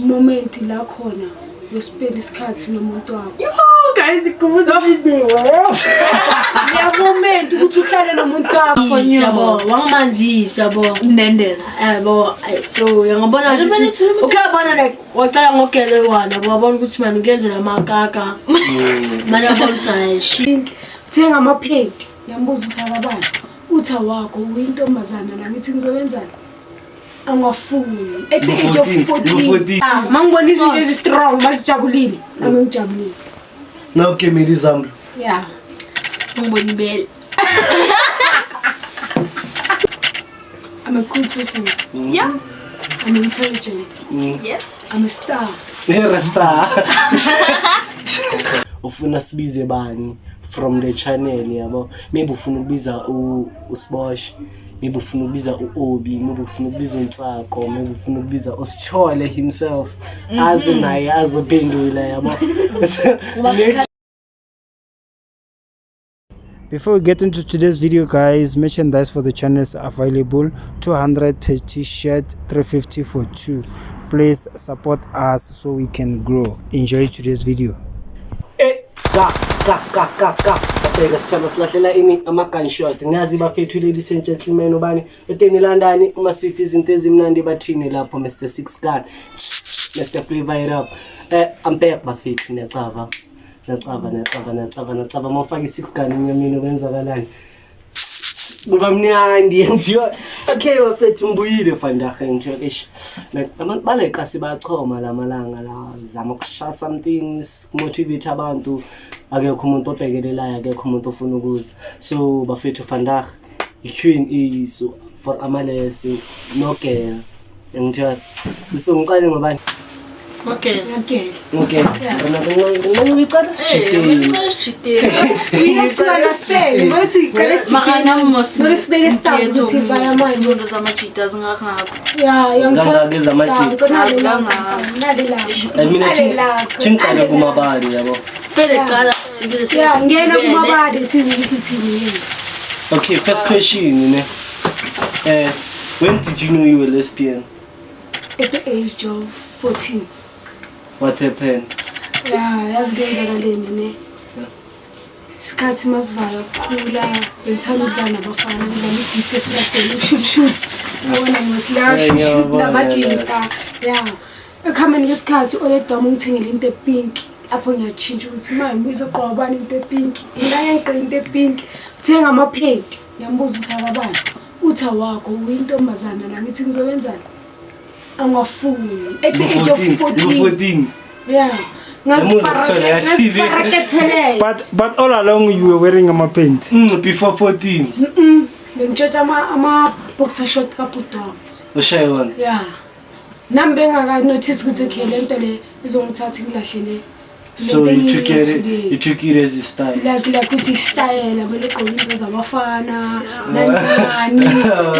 moment la khona uspend isikhathi nomuntu wakho. Yo guys, ikumuza video. Ya moment ukuthi uhlale nomuntu wakho yabo. Wangamanzisa bo. Mnendeza. Bo so yangabona ukuthi ukuyabona like wacala ngogele wana wabona ukuthi manje ngenzela amakaka. Manje abona ukuthi thenga amaphedi. Yambuza uthi akabani. Utha wakho uyintombazana la ngithi ngizowenzana. Angafuni at the age of 14 mangibona izinto ezistrong masijabulile nami ngijabulile Now give me the example. yeah ngibona ibele I'm a cool person yeah I'm intelligent yeah I'm a star You're a star. Ufuna sibize bani from the channel yabo maybe ufuna ukubiza uSbosh maybe ufuna ukubiza uObi maybe ufuna ukubiza uNtsako maybe ufuna ukubiza uSchole himself as naye azophendula yabo. Before we get into today's video guys, merchandise for the channel is available, 200 per t-shirt, 350 for 2. Please support us so we can grow. Enjoy today's video. Bheka sithaba silahlela ini ama-gunshot ngazi bafethu ladies and gentlemen ubani eteni landani uma sithi izinto ezimnandi bathini lapho Mr. Six Gun Mr. Flavor it up I'm back bafethu niyacava mawufaka i-Six Gun enyameni kwenzakalani kuba mnandi ngiyo okay bafethu mbuyile vandaga ngiyo eish like abantu balekasi bachoma lamalanga la zama ukushaya something motivate abantu akekho umuntu obhekelelayo akekho umuntu ofuna ukuza so bafethu vandaga i-Q&A so for amalesi no girl ngiyo so ngiqale ngobani okay ngicela we have to understand what we call it makana no sibeke stars ukuthi vaya manje izinto zamajita zingakho yeah ngizangake zamajita mina chinqala kumabali yabo vele qala sikile yeah ngena kumabali sizwe ukuthi uthini. Okay, first question ne when did you know you were lesbian? At the age of 14. What happened? Yeah, yazigenzakaleni ne. Sikhathi masivala khula ngithanda ukudlala nabafana ngidlala i-distance rugby shoot ngona ngosilash namajita yeah ekhambeni ngesikhathi oledama ungithengele into epink apho ngiyachinja ukuthi manje uzoqoba bani into epink ngiyaya ngiqe into epink uthenga amaphedi yambuza uthi akabani utha wakho uyintombazana la ngithi ngizowenzana angafuni at the age of 14 yeah. But all along you were wearing a pants. Before 14. Ngitshotha ama boxer short kaputwa. Ushayona. Yeah. Nambe ngaka notice ukuthi okay lento le izongithatha ngilahlele. So you took it as a style. Like ukuthi style abele gqoka into zabafana nani.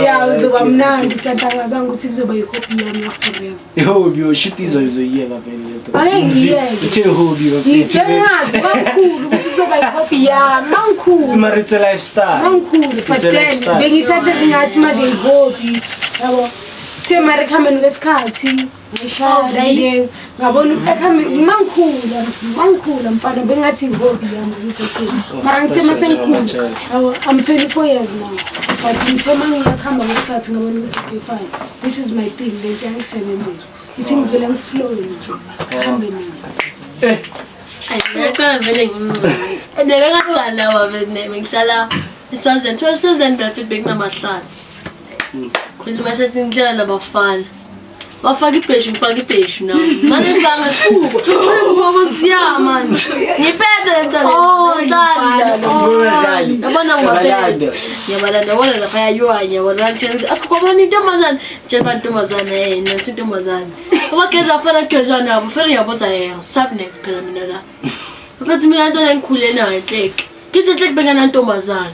Yeah uzoba mnandi kanti angazange ukuthi kuzoba ihobby yami forever. Ihobby oshitiza uzoyeka vele lento. Ayengiyeke. Uthe hobby Ngiyazi bangikhulu ukuthi kuzoba ihobby yami mangikhulu. It's a lifestyle. Mangikhulu but then bengithatha zingathi manje ihobby yabo. Tema rekhameni kwesikhathi ngishaya ile ngabona ekhami mangikhula mfana bengathi hobby yami ukuthi okay mara ngithema sengikhulu I'm 24 years now but ngithema ngiyakhamba kwesikhathi ngabona ukuthi okay fine this is my thing lento yangisebenzela ithi ngivele ngiflow nje khambe mina ngiyacela vele ngimncane nebengahlala lawa bengihlala eSwazini 2000 Bedford bekunamahlathi khuluma sethi ngidlala nabafana bafaka ngifaka now manje ngibanga sibuko ngoba ngiya manje ngiphethe lento yabona ngibaphethe yabalanda wona lapha yayoanya wona nje asikubona intombazana nje bantombazana nasi intombazana abageza afana geza nabo fere yabona subnet phela mina la bathi mina into engikhule nayo enhleke kithi enhleke bengana intombazana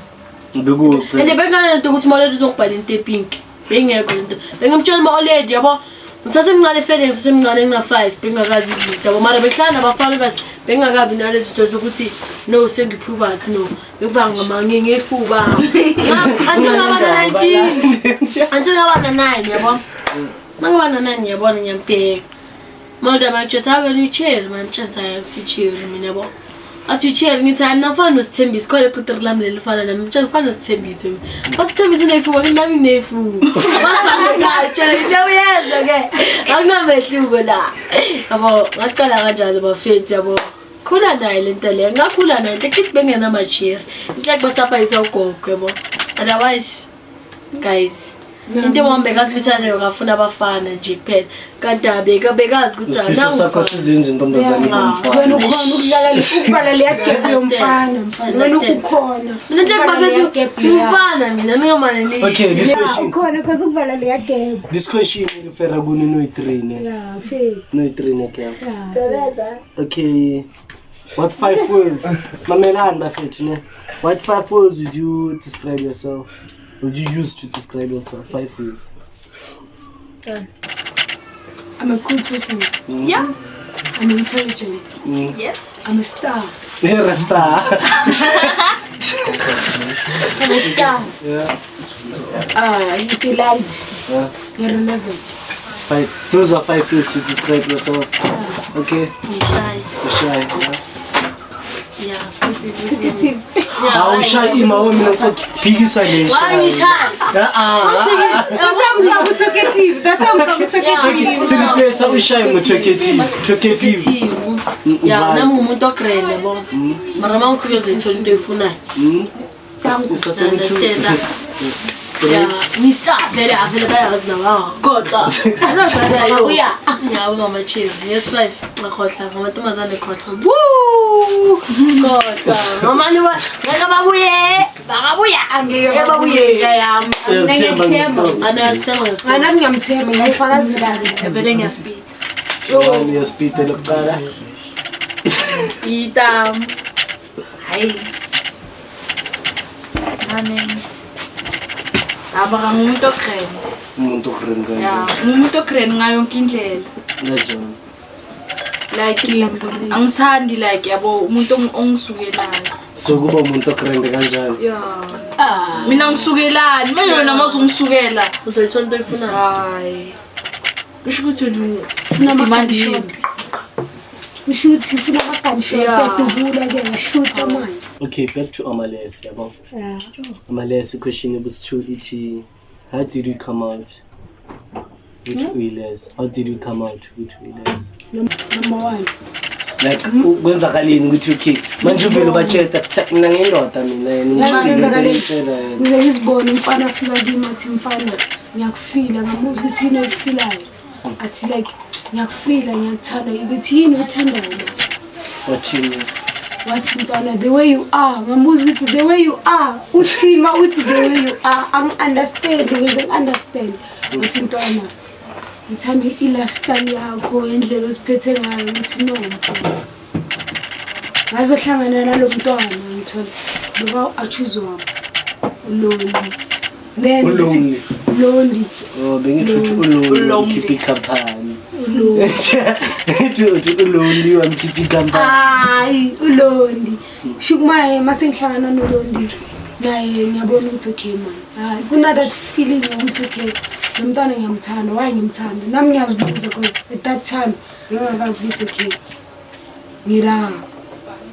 bekuphi ende bengana into ukuthi manje uzongibhala into epink bengekho lento bengimtshela ma already yabo ngisasemncane fele ngisasemncane ngina 5 bengakazi izinto yabo mara behlala nabafana basi bengakabi nalezi zinto zokuthi no sengiphubathi no ngivanga ngamangi ngefuba until ngabana 19 until ngabana 9 yabo mangabana 9 yabona ngiyambheka Mother macheta when you cheer, man chata si cheer minabo. At you cheer ngithi anafana nosithembisi khole phutri lami lelifana nami mtshela ufana nosithembisi. Basithembisi nefu nami nefu. Ngachela ngiyeza ke. Akunamehluko la. Yabo ngaqala kanjalo bafethi yabo. Khula naye lento le ngakhula naye ngithi bengena machira. Ngithi basapha isawugogo yabo. Otherwise guys into bombe kasifisana ngafuna abafana nje kuphela kanti bekazi ukuthi nawu sakho sizinzi intombazane ngomfana wena ukhona ukudlala ukubala le gap yomfana wena ukukhona mina nje babethu umfana mina ningamane ni okay this question ukhona because ukubala le gap this question refera kuni no 3 ne yeah fair no 3 ne ke okay what 5 words mamelani bafethi ne what 5 words would you describe yourself? Would you use to describe yourself? 5 words. I'm a cool person. Yeah. I'm intelligent. Yeah. I'm a star. You're a star. I'm a star. Yeah. You delight. Yeah. You're relevant. 5. Those are 5 words to describe yourself. Okay. I'm shy. You're shy. Yeah. Talkative. How shy in my woman phikisa le. Why are you shy? That's how I'm talkative. That's how I'm talkative. Silipesa ushy mu talkative. Yeah, nami ngumuntu okrele bo. Mara mawusuke zethu into efuna. Understand. Yeah, Mr. Very available now. Kodwa. Uya. Yeah, mama chill. Yes 5. Ngakhohla ngamantombazane khohla. Woo! Kodwa. Mama ni babuye. Bakabuya. Angeke babuye yami. Ngiyethemba. Anasenga. Nami ngiyamthemba ngiyifakazi kahle. Evele ngiyaspeed. Yo speed lokuqala. Speed Hayi. Amen. Abang ngumuntu okrem. Umuntu okrem Yeah, ngumuntu okrem ngayo yonke indlela. Ngajona. Like angithandi like yabo umuntu ongisukelayo. So kuba umuntu okrem kanjani? Yeah. Mina ngisukelani, manje wena mazungisukela. Uzoyithola into efuna. Hayi. Kusho ukuthi Ufuna demanding. amagani. Kusho ukuthi ufuna amagani shobula ke ngashuta manje. Okay, back to Amalesi, yabo. Yeah. Amalesi question was 2 ET. How did you come out with Wheelers? How did you come out with Wheelers? Number 1. Like kwenzakalini ukuthi okay manje uvela bacheta mina ngendoda mina Ngize ngizibone umfana afika kimi athi mfana ngiyakufila ngamuza ukuthi yini oyifilayo athi like ngiyakufila ngiyakuthanda ukuthi yini uthandayo wathini wathi mntwana the way you are ngamuza ukuthi the way you are uthima uthi the way you are I'm understand ngize understand uthi mntwana ngithanda i-lifestyle yakho indlela oziphethe ngayo ukuthi no mfana ngazohlangana nalo mntwana ngithola ngoba achoose wami ulonli then lonely oh bengithi ulonli keep ikhampani ulonli wami keep ikhampani hayi ulonli shikumaye mase ngihlangana nolonli naye ngiyabona ukuthi okay man hayi kuna that feeling ukuthi okay nomntana ngiyamthanda why ngimthanda nami ngiyazibuza because at that time ngingakazi ukuthi okay ngira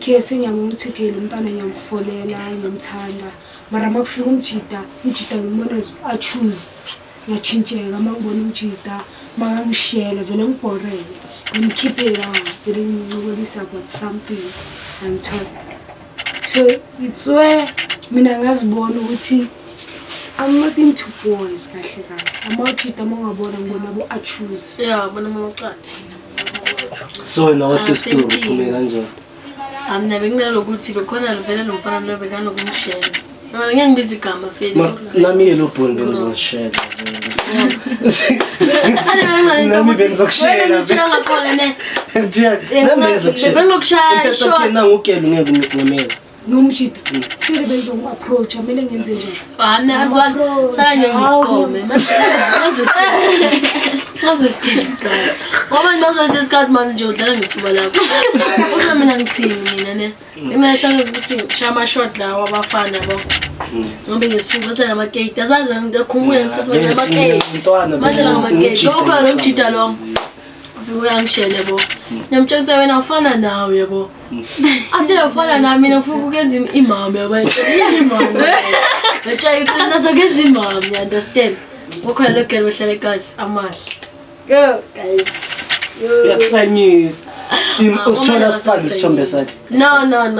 kese ngiyabona ukuthi ke lo mntana ngiyamfolela ngiyamthanda mara makufika umjida ngibona a choose ngiyachintsheka mangibona umjida makangishela vele ngiborele ngikhiphela vele ngicokolisa about something I'm told so it's where mina ngazibona ukuthi I'm not into boys kahle kahle amawjida mangabona ngibona bo a choose Yeah, bona mawuqala. so now what is still uphume kanjani Amna benginalokuthi lokhona vele lo mfana lo bekanokumshela. Mina ngeke ngibiza igama feli. nami lo bond bengizoshare Nami bengizokushela ngitshela ngakhona ne. nami bengizokushare Bengizokushaya short. nangukelo ngeke ngikumela nomjida phela bezongi-approach amele ngenze njani Ana azwala sanje ngikome. Mazwe stage. Ngoba mazwe stage man nje udlala ngithuba lapho. Uza mina ngithini mina ne. Mina sangokuthi shama short la wabafana bo. Ngoba ngisifuba sala namagate. Azazi ngikhumbula ngithatha namagate. Manje namagate. Lokho lo mjida lo. uyangishele yabo ngiyamtshela ukuthi wena ufana nawe yabo athi ufana nami mina ufuna ukwenza imama yabo imama ngiyatshela nazo kenza imama you understand ukhona lo girl wehlala ekhasi amahle go guys Yakhanyisa. Usithola sifake isithombe sakhe. No, don't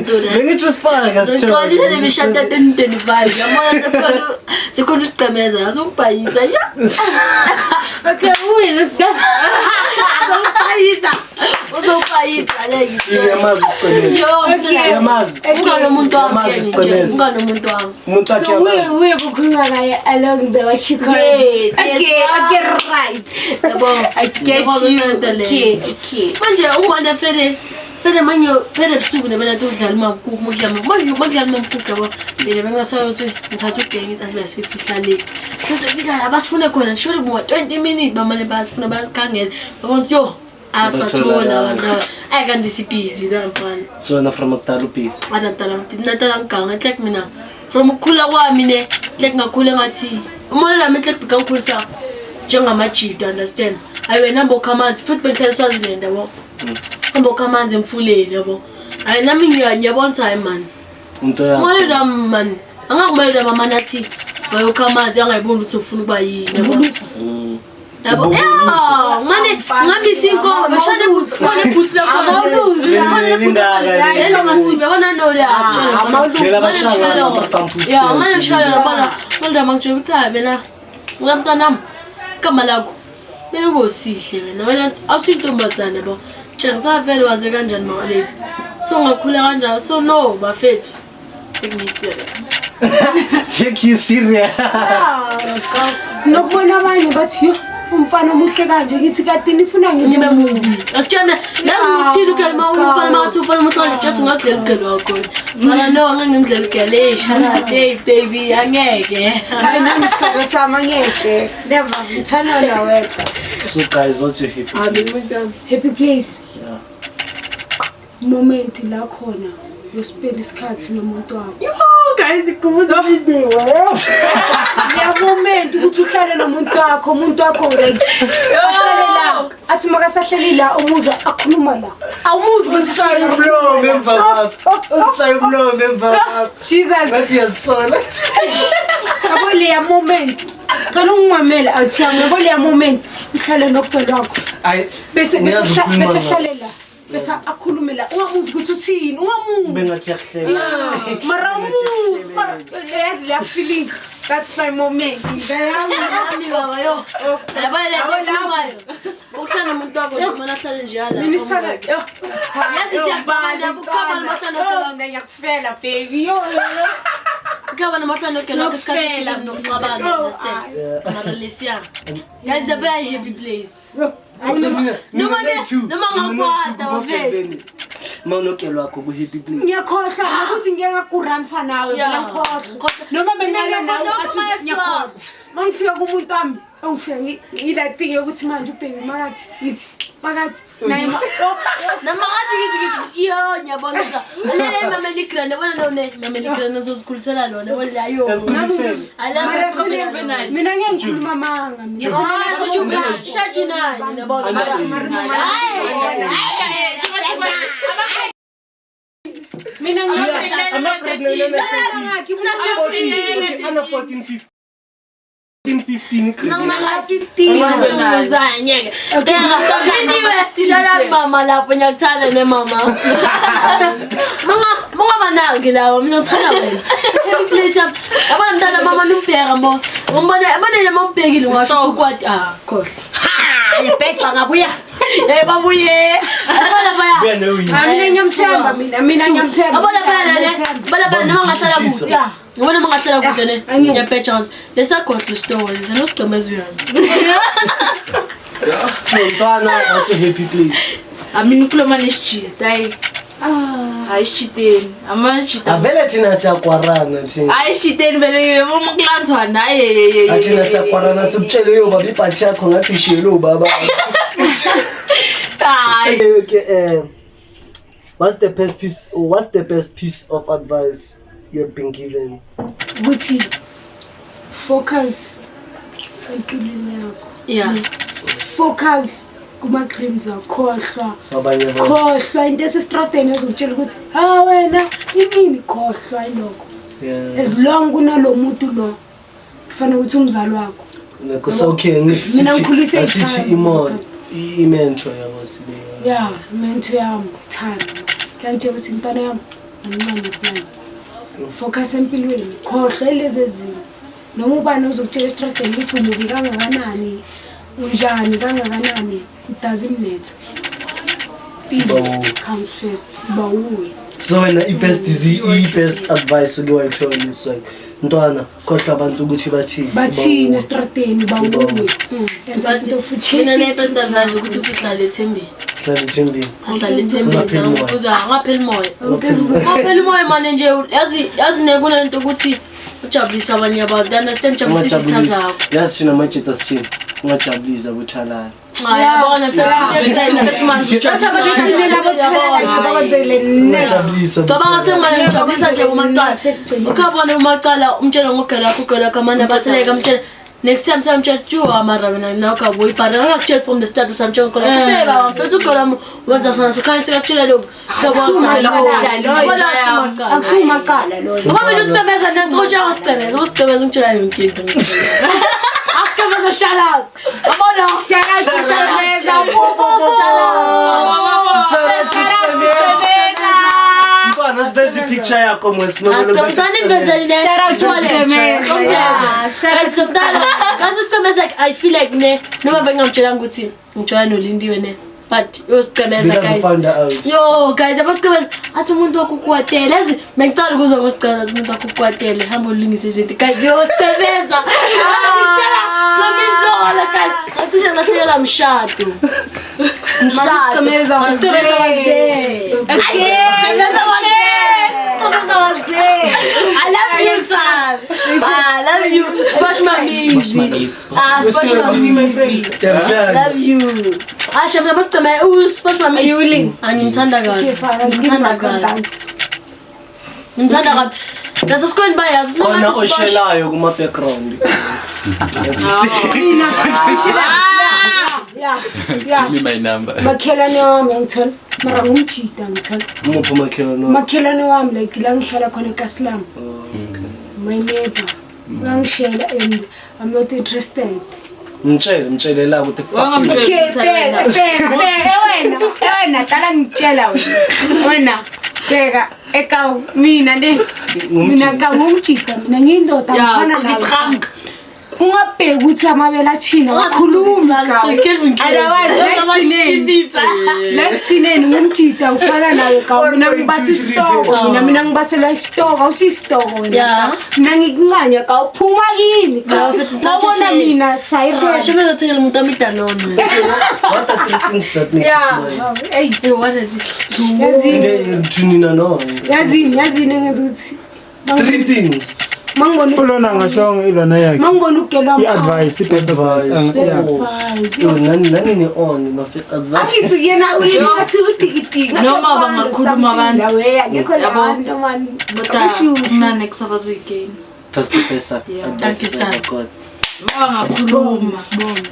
do that. Bengithi sifake Ngicela le bishata 1025 yabona sekhona usigcemeza azokubhayisa ya. Okay, let's go. Uzobhayisa le ngitshela. Yamazi isicemeza. Yo, Yamazi. Unganomuntu wami Yamazi nje. isicemeza. Unganomuntu wami. Umuntu akhe So we bukhuluma ngaye along the what you call Yes, okay, right. Yabo. I get you. Okay. Manje ubona fede manje fede busuku nemena udlala imakuku mudlala imakuku yabo mina bengasayo ukuthi ngithatha ugengisa asibe sifihla le bese fika abasifuna khona shuri mo 20 minutes bamane basifuna basikhangela babona yo asathola wona ayikanti sibhizi lampana so na from akutala busy. natala nganga like mina from ukukhula kwami ne like ngakhule ngathi umona lami like bikakhulisa njengamajidi understand ayiwe nambo commands futhi benhlala Swaziland yabo nambo commands emfuleni yabo ayi nami ngiyabona time man Umuntu ya. Mwana man angakumela mama nathi bayo commands angayibona ukuthi ufuna ukuba yini yabo yabo mane ngabe sinko beshane butsi butsi yena masibe bona no le Phela bashaka amapampus. ya manje ngishaya bana manje mangitshela ukuthi abena ngomntanami igama lakho mina ubosihle wena awusintombazane bo tshengisa vele waze kanjani mawaleli so ngakhula kanjani so no bafethu take me serious Take you serious. Nokubona abanye bathi yo umfana omuhle kanje ngithi kade nifuna ngibe mubi akutshana lazi ngithini ukelma umfana mathi ufana umuntu onjesi ngakudlela ugelo wakho mara no ngangimdlela ugelo shalade baby angeke ngisifaka sama ngeke never ngithana nawe So guys, what's your happy? happy place Yeah. moment la khona yospend isikhathi nomuntu wakho guys ikumuza video ya moment ukuthi uhlale nomuntu wakho like ahlale la athi makasahleli la umuzwa akhuluma la awumuzi Usishaya umlomo emva kwakho. Usishaya umlomo emva kwakho. Jesus Ngathi yasola. yabo le moment cela ungimamela athi yabo le moment uhlale nokudolo wakho Ay. bese hlale la bese akhulume la ungamuzi ukuthi uthini ungamuzi Bengathi yakhlela. mara yazi la feeling that's my moment Ami baba yo yabale lamayo uhlala umuntu wakho noma ahlale njalo minisala yazi siyabhala bukhaba namahlalo ngiyakufela baby yo bukhaba namahlalo lokho isikhathi sami nokucabana understand mara lesiya guys the very happy place noma ngakwada bafethu Mawunokelo wakho ku happy place. ngiyakhohlwa ukuthi ngiyakuranisa nawe mina ngikhohlwa noma benala nawe athi ngiyakhohlwa mangifika kumuntu wami engifika ngila thing yokuthi manje ubaby makathi naye namakathi ngithi yo nyabona ukuthi alele mama ligrand yabona lona mama ligrand uzozikhulisela lona wala yo mina ngiyakhuluma manga mina shachina yabona mina Ana 14 15 nangala 15 zanyeke anyway mama lapho ngiyakuthanda ne mama mama banangi lawa mina ngithanda wena please abana mntana mama nimbheka mbo ngombona abane mambhekile ngasho ukwati khohle ayebheja ngabuya babuye abana baya mina ngiyamthemba mina ngiyamthemba abana noma ngahlala kude ngibona mangahlala kude ne ngiyabheja lesakhohle story senosicemeza uyazi So ntwana what's your happy place? Amini ukhuluma nesijida hayi ayishiteni amashita Avele thina siyakwarana thina. ayishiteni vele umklanzwana hayi Athina siyakwarana sikutshele yo baba ibhathi yakho ngathi ishilo baba. hayi Okay, what's the best piece of advice you have been given? ukuthi focus empilweni yakho yeah focus kuma-creams wakhohlwa khohlwa into esestradeni ezokutshela ukuthi ha wena imini khohlwa ilokho as long kunalo muntu lo kufanele ukuthi umzali wakho mina ngikhulise i-mentor yabo sibe ya mentor yami thanda kanje ukuthi intana yami angincane plan focus empilweni khohlwa lezi ezinto noma ubani uzokutshela estradeni ukuthi umubi kangakanani unjani kangakanani it doesn't matter people comes first bawuwe so wena i-best advice uliwayithola it's like ntwana khohlwa abantu ukuthi bathini estradeni bawuwe yenza into futhi mina ne-best advice ukuthi sihlale ethembeni ahlale ethembeni ngaphela umoya manje nje yazi nekunento ukuthi ujabulisa abanye abantu understand jabulisa izitha zakho yazi thina majita sini ungajabulisa kuthalala yabona phela cabanga semane ngijabulisa nje umacala ukhabona umacala umtshela ngogela kugela kamane abaseleka umtshela next time samtshela juwa mara wena nawuka boyibhara ngakutshela from the start samtshela ngogela kutheba mfethu ugela wenza sana sikhanya sikakutshela lokho akusumaqala lo abamele usitebeza nentoja usitebeza umtshela yonke into after was a shout out There's a picture yako mwesimo I feel like ne noma bengamtshela ukuthi ngitshela nolindiwe ne but yosicebeza guys yo guys abasicebeza athi umuntu wakukwatela yazi bengicala ukuzwa ngosicebeza athi umuntu wakukwatela hamba ulungise izinto guys yosicebeza ngitshela flamizola guys athi shela hlela mshado I love you, son. I love you. Smash my music. Smash my music. I love you. Shabna basta ma smash my music. Ayuling. Ngimthanda kabi. Ngimthanda kabi. That's going by as no matter what. Oshelayo kuma background. Yeah. Give me my number. Makhelane wami ngithona mara ngumjida ngithona. Umuphi makhelane wami like la ngihlala khona eKasilam. My neighbor. Ngangishela and I'm not interested. Mtshele la ukuthi wena dala ngitshela wena bheka eka mina ka ngumjida mina ngiyindoda ngifana nawe. Ungabheka ukuthi amabela athina wakhuluma lekugcineni ngumjida ufana nawe ka mina ngibasa isitoko mina ngibasela isitoko awusisitoko wena mina ngikuncanya ka uphuma kimi ngabona mina shayira shemela uthengela umuntu amidanono what are the things that make hey what is it yazini ngenza ukuthi 3 things ulona ngashonga ilona yakhe mangibona ugelwa i-advice i-best advice nani ni on mafika advice ayithi yena uyathi udikitika noma bangakhuluma abantu ngekho la nto mani mna next abazoyigame that's the best thank you sir bangakhuluma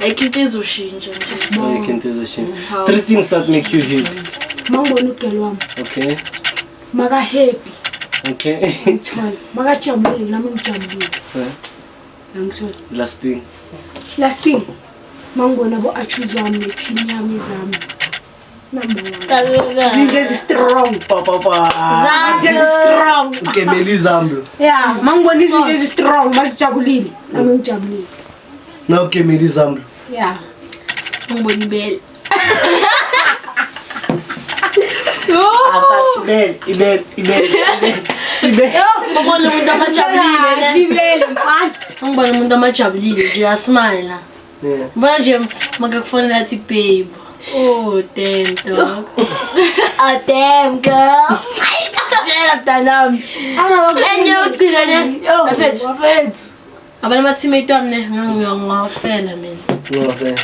ayikho izoshintsha nje 3 things that make you happy mangibona ugelwa okay maka happy okay ngithola makajabulile nami ngijabulile ngithola last thing mangibona bo achoose wami neteam yami izami number 1 zinje strong zinje strong ukemeli zamblo yeah mangibona izinje strong masijabulile nami ngijabulile na ukemeli zamblo yeah mangibona ibele ibel ngibona umuntu amajabulile nje asmile mbona nje makakufonela athi babe oh damn dog oh damn girl jela mntanami enye ukugcina ne bafethu abanye ama-teammate wami ngingawafela mina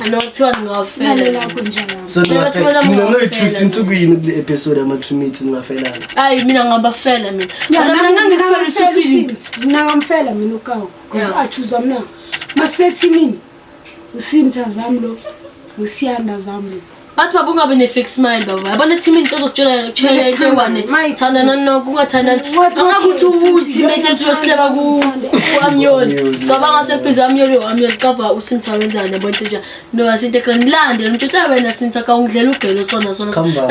anokuthiwa ngingawafela so mina no-choose insukwini kule episode ama-teammates ningafelana hayi mina ngingabafela mina mina ngamfela mina ukawo because achoose mina masethimini usimtha zami lo usiyanda zami lo bathi baba ungabe ne-fake smile baba yabona teammate ozokutshela into ewane thandana nokho ungathandani angakuthi uteammate yethu yosihleba ku-amyoli cabanga sekuphiza amyoli cover uSintha wenzani yabo into enjani no asinto ekrani mlande mtshela wena Sintha ka ungidlela ugelo sona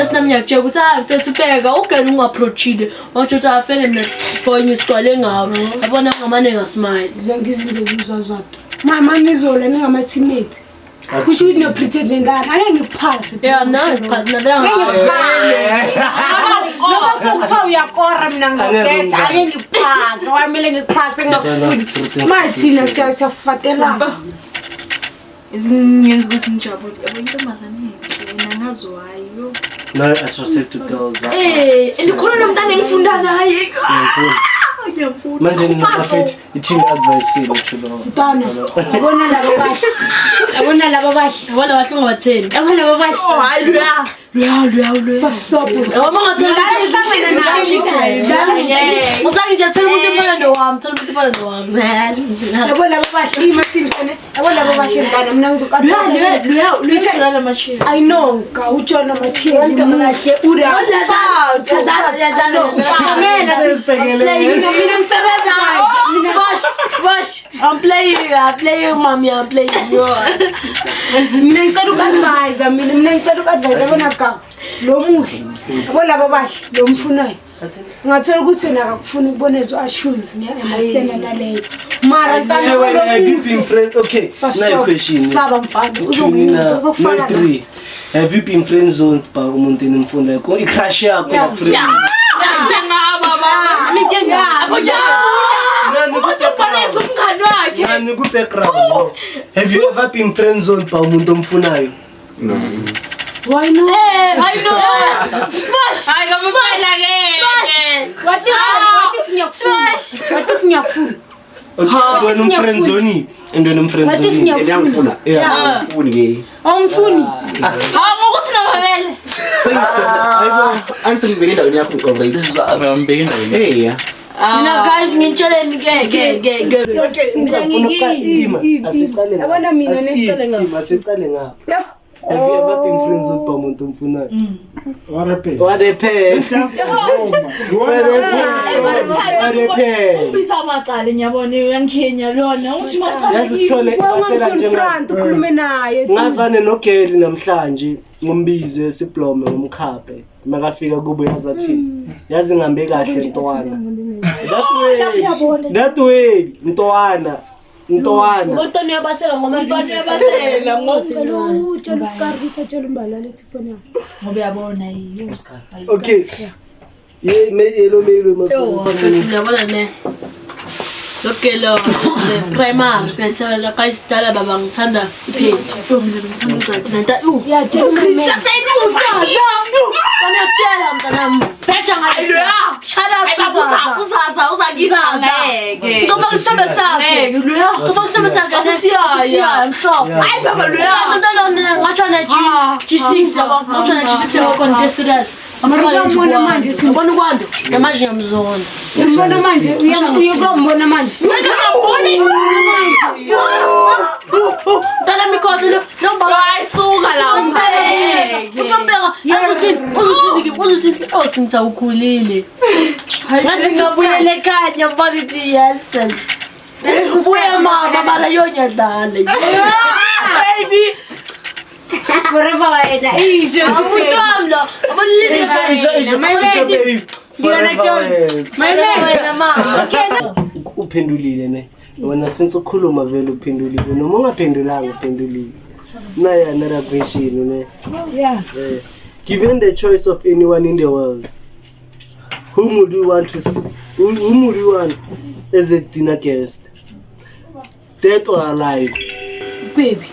esinami ngiyakutshela ukuthi mfethu ubheka ugelo ungaapproachile wathi uthi afele mina boy ngisigcwale ngawo yabona ngamane ngasmile zonke izinto ezimzwazwakhe mama ngizola ningama-teammate kusho ukuthi no-pretend ngani ake ngikuphase ngoba sokuthiwa uyakora mina ngizoketha ake ngikuphase wamele ngikuphase ngafuni ma thina siyafatelana ngenza ukuthi ngijabule yabo intombazane enhle nangaziwayo no attracted to girls ndikhona nomntana engifunda naye manje ngingaphethe ithini advice yethu mntana yabona laba bahle ungabathembi yabona laba bahle hayi luya basobhe yabona usangitshela thola umuntu efana nowami yabona laba bahle imathintane yabona laba bahle mntana mina luya machine I know ka utshona machine muhle Smash, I'm playing mommy, I'm playing yours. mina ngicela ukadvise yabona ka lo muhle yabona laba bahle lo mfunayo ngathola ukuthi wena akakufuna ukubonezwa shoes niya-understanda naleyo mara so when have you been friends okay now question saba mfana uzofana have you been friend zoned by umuntu enimfunda ko icrush yakho have you ever been friend zoned by umuntu omfunayo No. why not I know. Smash. I got my what if ngiyakufuna wena umfriend zone and wena umfriend what if zone ngiyakufuna Ngiyafuna ke. awungifuni ngokuthi nababele. Angisengibeke endaweni yakho already. Ngiyambeka endaweni. Yeah. Mina guys ngitsheleni ke. yabona mina nesicale ngapha asicale ngapha have you ever been friends with umuntu omfunayo What a pay. what a pair ubisa amacala nyabona uyangikhenya lona uthi macala yazi sithole basela confront ukhulume naye ngazane nogeli namhlanje ngombize siblome ngomkhaphe makafika kubo yazathini yazi ngambe kahle ntwana that way ntwana Ngontoni yabasela utshela uScar ukuthi atshela umbala lethi phone yakho ngoba yabona yiyo okay yelo Yabona ne. Lokelo primary kwenza guys dala baba ngithanda iphedi. Mina ngithanda uzakina. yatshela umama Ngiyatshela mntanami. Pheja ngalo. Shut up uzaza uzakizake. Ngoba usobe sakhe. Ngoba usobe sakhe asisiya. Mhlophe. Hayi baba luya. Ngizonto ngatsho na G6 yabo. Ngatsho na G6 yakho serious. Ngiyambona manje sibona kwando. Namanje ngiyamzona. umbona manje uyokumbona manje Tala mikhodo nomba ayisuka la umbeka uzuthi Sintha ukhulile ngathi ngabuyele ekhaya mfanithi yes ubuye mama mara yonyadlale baby forever wena isho amutamlo abalile uphendulile ne wena since ukhuluma vele uphendulile noma ungaphendulanga uphendulile naye another question ne given the choice of anyone in the world whom would you want as a dinner guest, dead or alive? Baby.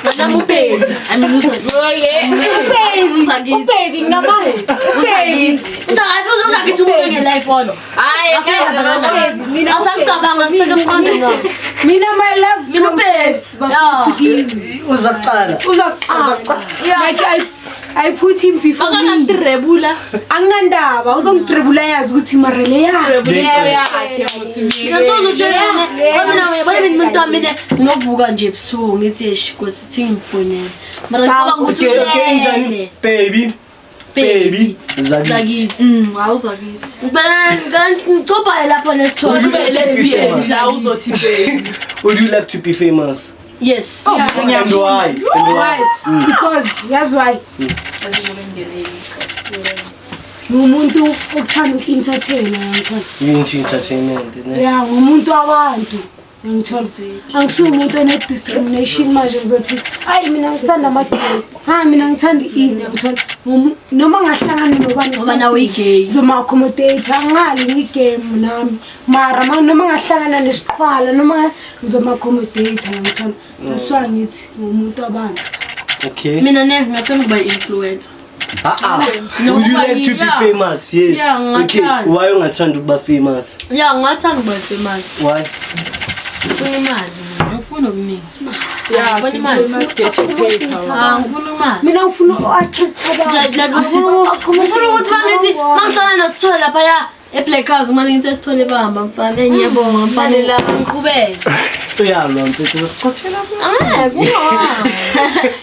Madam baby. I mean, baby, no man. Baby. Usagit to life on. Mina my love. Mina best. To give. Like I put him before me. Angandaba uzongitrebula yazi ukuthi marele yakhe. Mina novuka nje ebusuku ngithi eshiko sithi ngimfonela. Mara ngicabanga ukuthi Okay, njani? Baby. zakithi awuzakithi ngicopha lapho nesithole ube lesbian awuzothi baby Would you like to be famous? yes And why? Why? Because that's why. Ngumuntu okuthanda uku-entertaina ngiyangithola. You into entertainment, ne? Ya ngumuntu wabantu ngiyangithola. Angisuye umuntu one-discrimination manje ngizothi hayi mina ngithanda ama-gay. Mina ngithanda ini ngiyangithola. Noma ngahlangana nobani ngoba nawe i-gay ngizoma-accommodate angali ngi-game nami mara noma ngahlangana nesiqhwala noma ngizoma-accommodate ngiyangithola. That's why ngithi ngumuntu wabantu. Okay. mina ngingathanda ukuba i-influencer Would you like to be famous? Yes. Yeah, Okay. ngathanda. Why ungathanda ukuba famous? ya ngingathanda ukuba famous Why? ngifuna imali ngifuna okuningi yeah ngifuna imali ngifuna imali Mina ngifuna u-attract abantu. like ngifuna ukuthi bangithi mangihlala nosithole laphaya e-Black House manje ngithi esithole bahamba mfana ngiyabonga mfanele ngiqhubeke Uyalwa mfethu usichathela.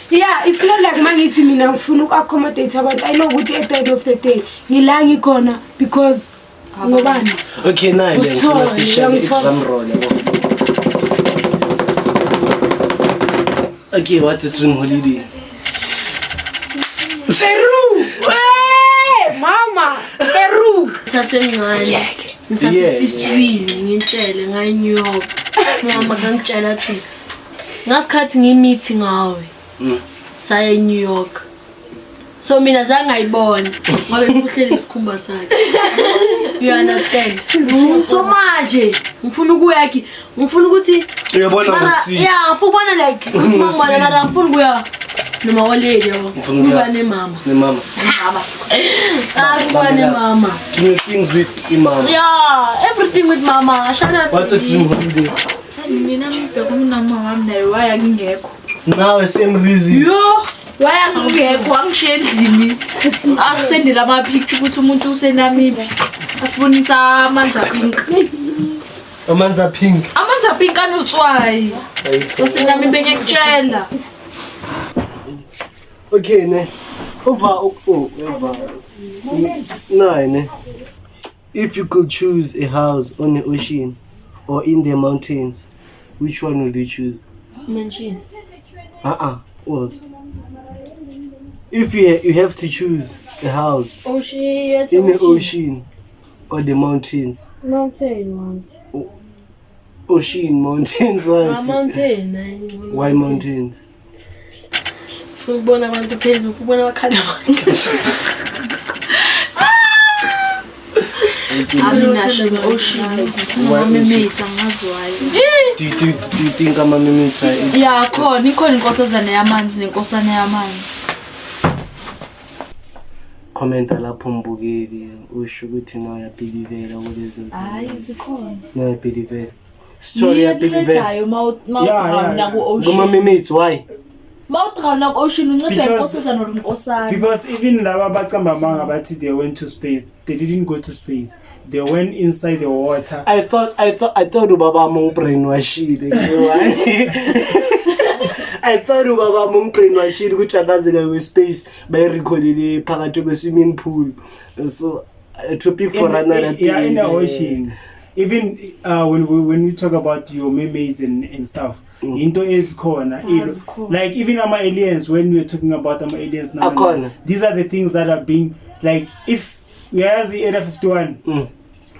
Yeah, it's not like mangithi mina ngifuna uku-accommodate abantu. I know ukuthi at the end of the day ngila ngikhona because ngobani. Okay, nayi Usithole, ngifuna sishaya ngiyangithola. i-drum roll yabo. Okay, what is dream holiday? Peru. Hey, mama, Peru. sasemncane ngisasesiswini ngintshele ngayi-New York mama ngangitshela athi ngasikhathi ngimithi ngawe saya e-New York so mina zange ngayibona ngoba kuhlele isikhumba sakhe you understand so manje ngifuna ukuyaki ngifuna ukuthi Uyabona mara ngisi. yeah ngifuna ukubona like ukuthi mangibona mara ngifuna ukuya noma waledi yabo ukuba nemama Ne mama. ukuba nemama Doing things with imam. yeah everything with mama shut up What's a dream holiday? mina ngibheka umnama wami naye waya ngingekho Nawe same reason. yo waya ngingekho angishiye endlini asisendele ama-picture ukuthi umuntu usenamibi asibonisa amanzi apink Amanza pink. amanzi apink anotswayi usenamibi ngiyakutshela Okay, ne. Over. No, ne. If you could choose a house on the ocean or in the mountains, which one would you choose? mention Was. If you have to choose a house yes in the ocean or the mountains, mountain ocean, mountains, right? mountain Why mountains? ukubona abantu phezulu ukubona abakhanda abantu aminasho ocean nomamemeta ngazwayo Do you think I'm a mimita? ya khona ikhona inkosazana yamanzi nenkosana yamanzi Commenta lapho mbukeli usho ukuthi nawe uyabhilivela kulezi hayi zikhona nawe uyabhilivela. Story uyabhilivela. yiyo mawudrawna ku-ocean Kumamimithi why? mawudrawna ku-ocean unceda Because- inkosazana or inkosana Because even laba bacamba manga bathi they went to space, they didn't go to space. They went inside the water. I thought ubaba brainwashile. I thought ubaba brainwashile ukuthi akaze kawe space bayirecordile phakathi kwe swimming pool. So to pick for another thing. Yeah, in the ocean. Even when we talk about your mermaids and stuff, into is corner. Like even our aliens, when we're talking about our aliens now, these are the things that are being like if we are the Area 51.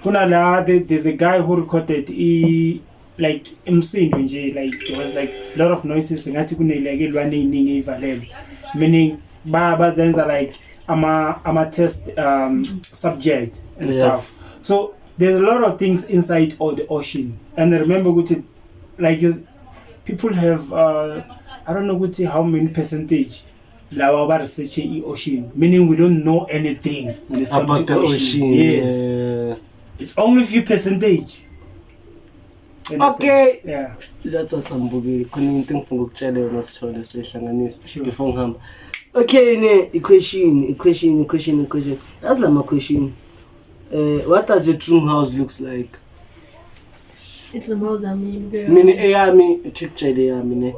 There's a guy who recorded like msindo like there was like a lot of noises ngathi kune like elwane iningi evalele, meaning bazenza like ama test subject and stuff. So there's a lot of things inside of the ocean, and remember ukuthi like people have I don't know how many percentage lawa ba research ocean, meaning we don't know anything when it's about the ocean. Yes. It's only few percentage. Okay. Yeah. That's mbukeli khona into engifuna ukutshela yona sithole sehlanganisa before ngihamba. Okay, ne question. That's like my question. What does a dream house looks like? It's the house I mean Mina eyami picture yami ne.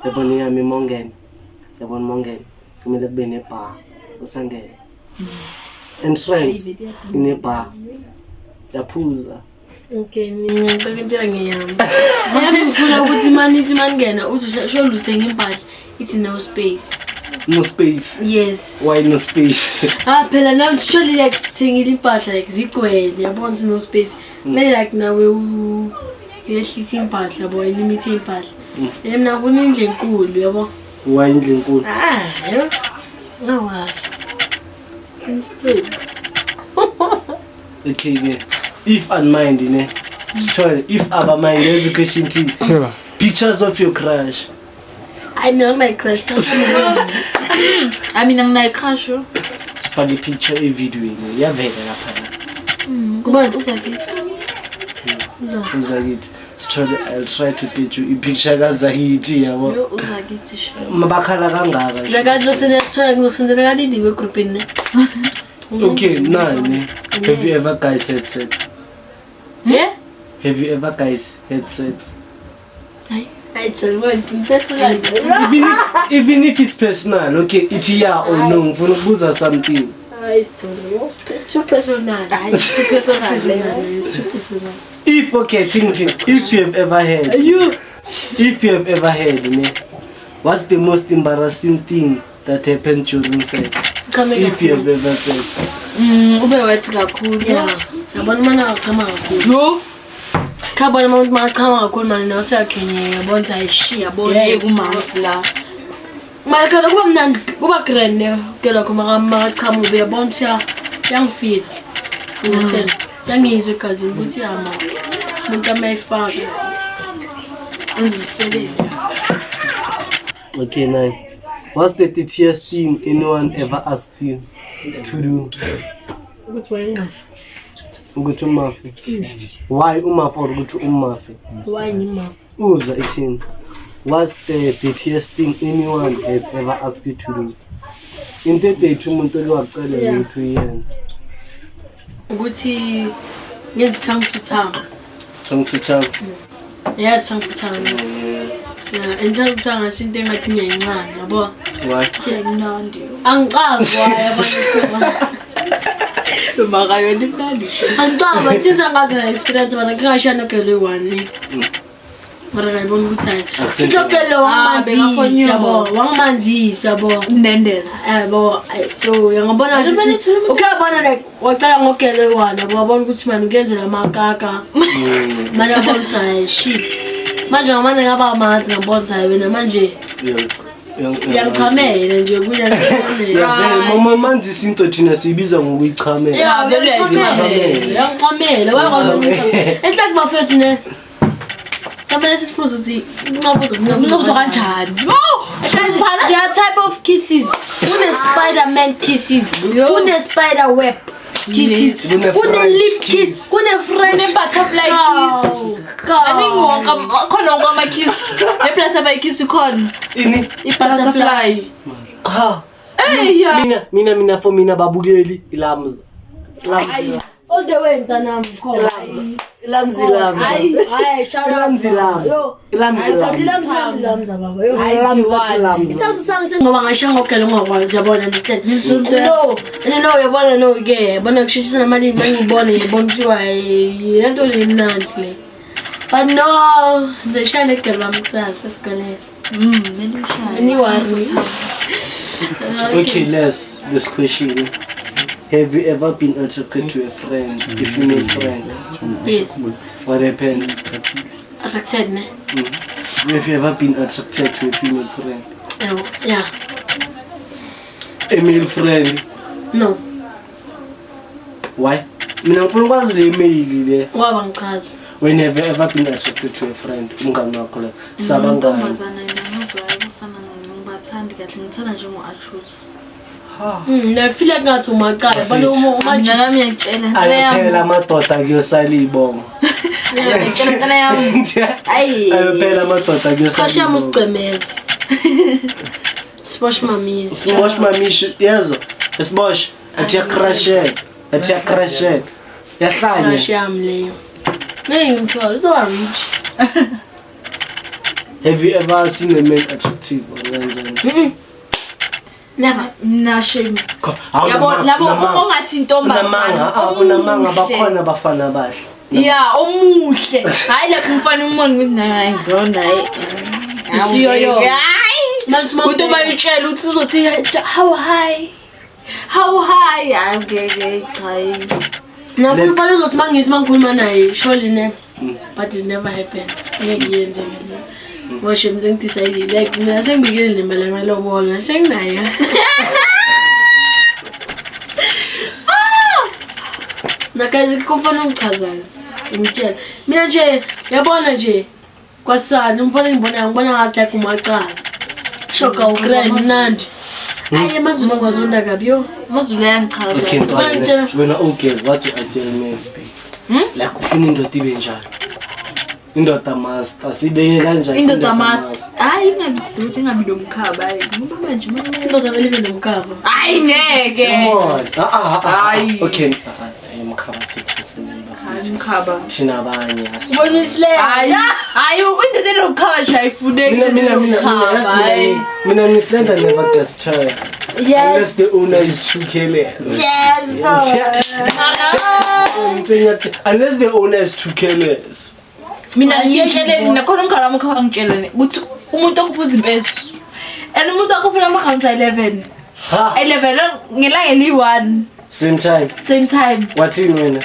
Yabona yami mongene. yabona mongena kumele kube nebar usangena entrance inebar yaphuza. Okay, mina ngicela ngiyami. Yami ngifuna ukuthi manithi maningena uthi sholo uthenga impahla ithi no space. No space. Yes. Why no space? Phela now surely like sithengile impahla like zigcwele yabona no space. Mele like nawe uyehlisa impahla boy limit impahla. Mina kunindle enkulu yabo. Why indle enkulu? Yo. Ngawa. Okay, yeah. If unmind, ne? Sorry, if our mind there's a question T. Sure. Pictures of your crush. I know my crush. I mean I'm like crush. Spaghetti picture a video in ya vele lapha. Uzakithi. Uzakithi. I'll try to get you a picture kaZakithi yabo. Yo uzakithi sho. Mabakhala kangaka. Nakathi ngizosendela kanini we group ne. Okay, nine. Have you ever guys had sex? Yeah? Have you ever guys had sex? I told you personal. Even if it's personal, okay, it's yeah or no. Ngifuna ukubuza something. I told you. It's too personal. It's too personal. It's too personal. If okay, think if you have ever had ne, what's the most embarrassing thing that happened during sex? If you have ever sex. Ube wethi kakhulu. Yeah. Yabona mana achama kakhulu. Yo. Khabona umuntu machama kakhulu manje nawe uyakhenye yabona ayishi yabona ekumanzi la. Mara kana kuba mnandi kuba grand ne ke lokho machama ube yabona yangifeel. Understand? Jangizwe kazi ukuthi yama. Umuntu amayifaka. Enza umsebenzi. Okay, nine. What's the dirtiest thing anyone ever asked you to do? Ukuthi umafi. Why umafi or ukuthi umafi? Why ni mafi? Uzwa ithini. What's the dirtiest thing anyone has ever asked you to do? Into ethi umuntu owacela ukuthi uyenze. Ukuthi ngizithanga to tongue. Tongue to tongue. Yes, tongue to tongue. Yeah, and tongue to tongue isinto engathi ngiyayincane yabo. Why? Siyamnandi. Angicazwa yabona. Makayo nimnandi. Angicazwa since angazi na experience bana ngashana kele one. Mara ngibona ukuthi hayi. Sihlokele wangamanzi yabo, wangamanzi yabo. Mnendeza. Yabo, so yangibona ukuthi ukuyabona like wacala ngokele one, wabona ukuthi manje ngenzela amakaka. Manje yabona ukuthi hayi shit. Manje ngamanye ngaba amanzi ngabona wena manje yangichamele nje kuya mama manje isinto thina sibiza ngokuyichamela. Yeah, yangichamele wayakwazi enhla kubafethu ne samele sifuza ukuthi Ngizobuzwa kanjani? there are type of kisses. Kune Spider-Man kisses, kune spider web kisses, kune lip kiss, kune friend Butterfly kiss. Aningi wonke khona ngama kiss. Butterfly kiss khona. Ini? Butterfly. Ha. Yeah. Mina for mina babukeli ilamza. all the way ntanami khona. Ilamzi. Hayi shout out yo. Ilamzi baba yo. Ilamzi ngoba ngashanga ngokela ungakwazi yabona understand. No yabona no ke yabona kushishisa namali mangibone yabona ukuthi lento lemnandi le. But no nzeshane kugela msasa sikoleni. Anyway. Okay, this question. Have you ever been attracted to a friend, a female friend? Yes. What happened? Attracted ne? Have you ever been attracted to a female friend? Yeah. A male friend? No. Why? Mina ngifuna ukwazi le mail le. Waba ngichaza. When have you ever been attracted to a friend? Umngani wakho le. Sabangani. Ntombazana ngizwayo ufana ngibathandi kahle ngithanda nje ngo-Atrus. Ngifila ngathi umaqala balo Mina nami ngiyakutshela Phela amadoda kuyosala ibongo. ngiyakutshela nkana yami. Hayi. Phela amadoda kuyosala. khashama usicemeza. Sposh mamizi. Sposh mamishi yezo. Sposh athi crash. Yahlanya. Crush yami leyo. Ngiyithola so rich. Have you ever seen a man attractive or kanjani? Never. Nashame. Yabo labo ongathi intombazana. Unamanga bakhona abafana abahle. Yeah, omuhle. Hayi lapho umfana umbona ukuthi naye ngidonda Isiyo yo. Uthi bayitshela uthi uzothi how high angeke chayi. Nafuna phela uzothi mangithi mangikhuluma naye surely ne. But it never happened. Ngeke yenzeke. Washe mze ngidecide like mina sengibikele nemali lobola senginayo. Nakaze kufana ngichazana. Ngitshela. Mina nje yabona nje kwasana umfana ngibona ngathi like umacala. Shoka ugrand nandi. Aye mazulu kwazona kabi yo. Mazulu yangichaza. Wena okay what you tell me. Like ufuna indoda ibe njani? Indoda master sibeke kanjani? Indoda master. Hayi ingabi sidoda ingabi nomkhaba hayi. Ngoba manje indoda vele ibe nomkhaba. Hayi ngeke. Hayi. Okay. Umkhaba umkhaba thina abanye ubona isileyo hayi indoda enomkhaba nje ayifuneki mina ngisilenda never gets tired. Yes. Unless the owner is too careless. Yes, bro. Unless the owner is too careless. Mina ngiyitsheleni nakhona umkhaba umkhaba ngitsheleni ukuthi umuntu okuphuza impeso and umuntu okuphula ama-account 11 ngelanga eli-1 Same time. Wathini wena?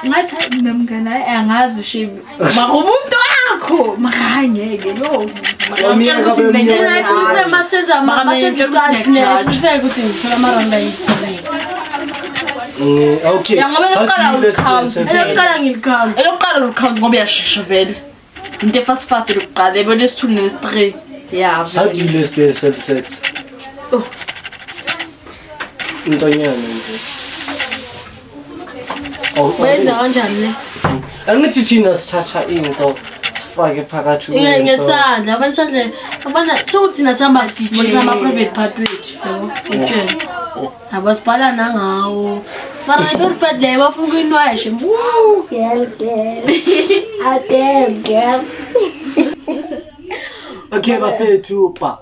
Ngathi mina mngana hayi angazi shimi. Maka umuntu wakho makangeke lo. Ngiyamtshela ukuthi mina ngiyena masenza prefer ukuthi ngithola amaranda yini. Okay. Yangabe lokuqala ucount. Elokuqala ucount ngoba yashesha vele. Into fast lokuqala ebona esi2 nesi3. Yeah. How do you list the subset? Oh. Intonyana nje. Wenza kanjani le? Angithi thina sithatha into sifake phakathi ngesandla abanisandla abana sokuthina sihamba sibonisa ama private part wethu yabo utshela abasibhala nangawo mara perfect le bafuna ukuyinwashe girl okay bafethu pa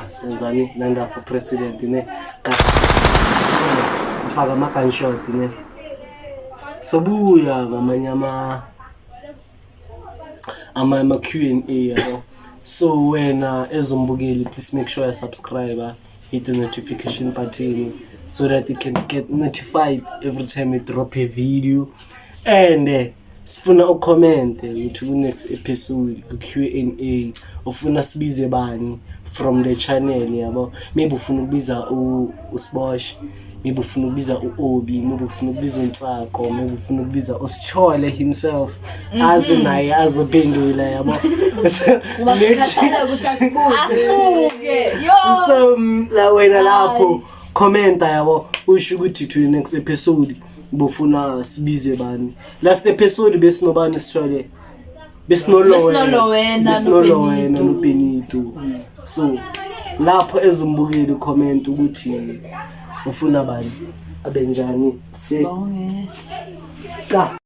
senzani nanda for president ne ka mfaka ama gunshot ne Sabuya ngamanye ama Q&A yabo. So wena ezombukeli please make sure you subscribe, hit the notification button so that you can get notified every time we drop a video. And sifuna ucomment ukuthi ku next episode ku Q&A ufuna sibize bani from the channel yabo. Maybe ufuna ukubiza uSbosh, maybe ufuna ukubiza uObi, maybe ufuna ukubiza uNtsako, maybe ufuna ukubiza uSchole himself aze naye azophendula yabo. Ubasithathela ukuthi asibuze yo. So la wena lapho comment yabo usho ukuthi to the next episode bufuna sibize bani. Last episode besinobani Schole, besinolowena noBenito. So lapho ezombukeli comment ukuthi ufuna bani abenjani. Ka